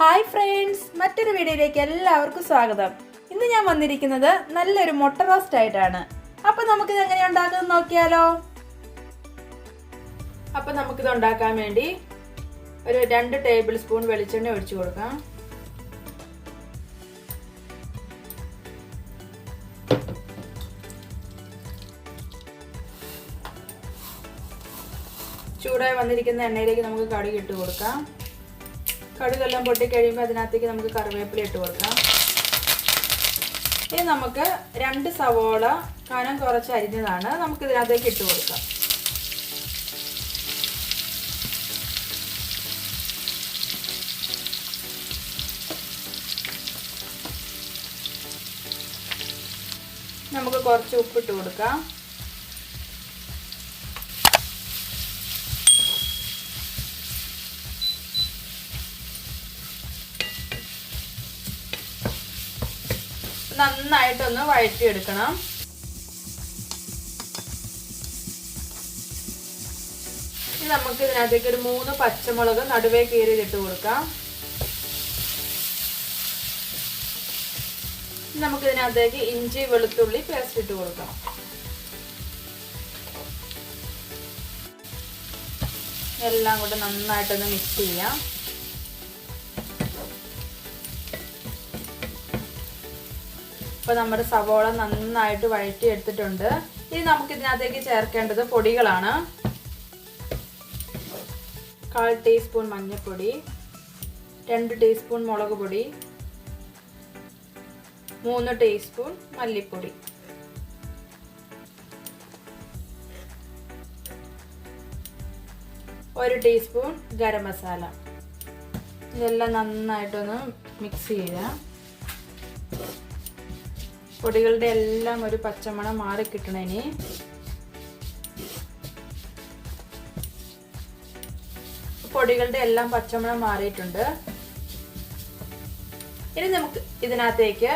Hi friends, മറ്റൊരു വീഡിയോയിലേക്ക് എല്ലാവർക്കും സ്വാഗതം. ഇന്ന് ഞാൻ വന്നിരിക്കുന്നത് നല്ലൊരു മുട്ട റോസ്റ്റ് ആയിട്ടാണ്. അപ്പോൾ നമുക്കിത് എങ്ങനെ ഉണ്ടാക്കുന്നത് നോക്കിയാലോ. അപ്പോൾ നമുക്കിത് ഉണ്ടാക്കാൻ വേണ്ടി ഒരു 2 ടേബിൾ സ്പൂൺ വെളിച്ചെണ്ണ ഒഴിച്ചു കൊടുക്കാം. ചൂടായി വന്നിരിക്കുന്ന എണ്ണയിലേക്ക് നമുക്ക് കടുക് ഇട്ട് കൊടുക്കാം. കടുകെല്ലാം പൊട്ടിക്കഴിയുമ്പോൾ അതിനകത്തേക്ക് നമുക്ക് കറിവേപ്പില ഇട്ട് കൊടുക്കാം. ഇനി നമുക്ക് 2 സവോള കനം കുറച്ച് അരിഞ്ഞതാണ് നമുക്ക് ഇതിനകത്തേക്ക് ഇട്ട് കൊടുക്കാം. നമുക്ക് കുറച്ച് ഉപ്പിട്ട് കൊടുക്കാം. നന്നായിട്ടൊന്ന് വഴറ്റിയെടുക്കണം. ഇനി നമുക്ക് ഇതിനകത്തേക്ക് ഒരു 3 പച്ചമുളക് നടുവേ കീറിയിലിട്ട് കൊടുക്കാം. നമുക്ക് ഇതിനകത്തേക്ക് ഇഞ്ചി വെളുത്തുള്ളി പേസ്റ്റ് ഇട്ട് കൊടുക്കാം. എല്ലാം കൂടെ നന്നായിട്ടൊന്ന് മിക്സ് ചെയ്യാം. അപ്പോൾ നമ്മുടെ സവോള നന്നായിട്ട് വഴറ്റി എടുത്തിട്ടുണ്ട്. ഇനി നമുക്ക് ഇതിനകത്തേക്ക് ചേർക്കേണ്ടത് പൊടികളാണ്. 1/4 ടീസ്പൂൺ മഞ്ഞൾപ്പൊടി, 2 ടീസ്പൂൺ മുളക് പൊടി, 3 ടീസ്പൂൺ മല്ലിപ്പൊടി, 1 ടീസ്പൂൺ ഗരം മസാല. ഇതെല്ലാം നന്നായിട്ടൊന്ന് മിക്സ് ചെയ്യാം. പൊടികളുടെ എല്ലാം ഒരു പച്ചമണം മാറി കിട്ടണേന്. പൊടികളുടെ എല്ലാം പച്ചമണം മാറിയിട്ടുണ്ട്. ഇനി നമുക്ക് ഇതിനകത്തേക്ക്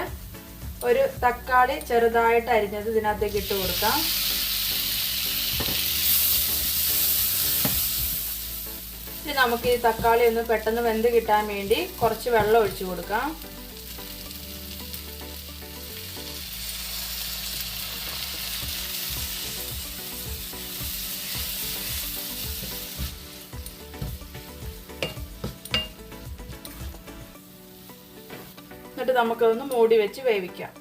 ഒരു തക്കാളി ചെറുതായിട്ട് അരിഞ്ഞത് ഇതിനകത്തേക്ക് ഇട്ട് കൊടുക്കാം. ഇനി നമുക്ക് ഈ തക്കാളി ഒന്ന് പെട്ടെന്ന് വെന്ത് കിട്ടാൻ വേണ്ടി കുറച്ച് വെള്ളം ഒഴിച്ചു കൊടുക്കാം. എന്നിട്ട് നമുക്കതൊന്ന് മൂടി വെച്ച് വേവിക്കാം.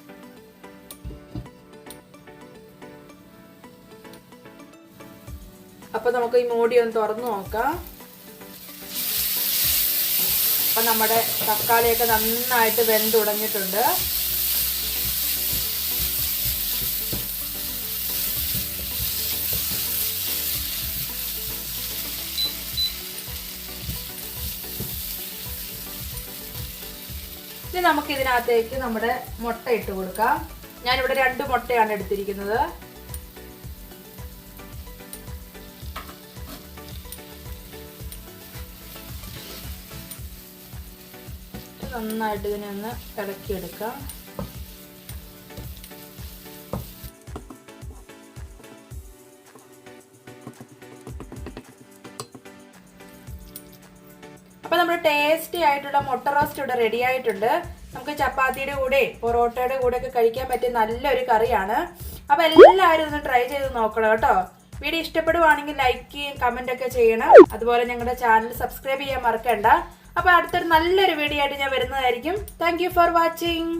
അപ്പൊ നമുക്ക് ഈ മൂടി ഒന്ന് തുറന്നു നോക്കാം. അപ്പൊ നമ്മുടെ തക്കാളിയൊക്കെ നന്നായിട്ട് വെന്തുടഞ്ഞിട്ടുണ്ട്. ഇനി നമുക്ക് ഇതിനകത്തേക്ക് നമ്മുടെ മുട്ട ഇട്ട് കൊടുക്കാം. ഞാനിവിടെ 2 മുട്ടയാണ് എടുത്തിരിക്കുന്നത്. നന്നായിട്ട് ഇതിനെ ഒന്ന് ഇളക്കിയെടുക്കാം. അപ്പോൾ നമ്മുടെ ടേസ്റ്റി ആയിട്ടുള്ള മുട്ട റോസ്റ്റ് ഇവിടെ റെഡി ആയിട്ടുണ്ട്. നമുക്ക് ചപ്പാത്തിയുടെ കൂടെ പൊറോട്ടയുടെ കൂടെ ഒക്കെ കഴിക്കാൻ പറ്റിയ നല്ലൊരു കറിയാണ്. അപ്പോൾ എല്ലാവരും ഒന്ന് ട്രൈ ചെയ്ത് നോക്കണം കേട്ടോ. വീഡിയോ ഇഷ്ടപ്പെടുവാണെങ്കിൽ ലൈക്ക് ചെയ്യും, കമന്റ് ഒക്കെ ചെയ്യണം. അതുപോലെ ഞങ്ങളുടെ ചാനൽ സബ്സ്ക്രൈബ് ചെയ്യാൻ മറക്കണ്ട. അപ്പോൾ അടുത്തൊരു നല്ലൊരു വീഡിയോ ആയിട്ട് ഞാൻ വരുന്നതായിരിക്കും. Thank you for watching.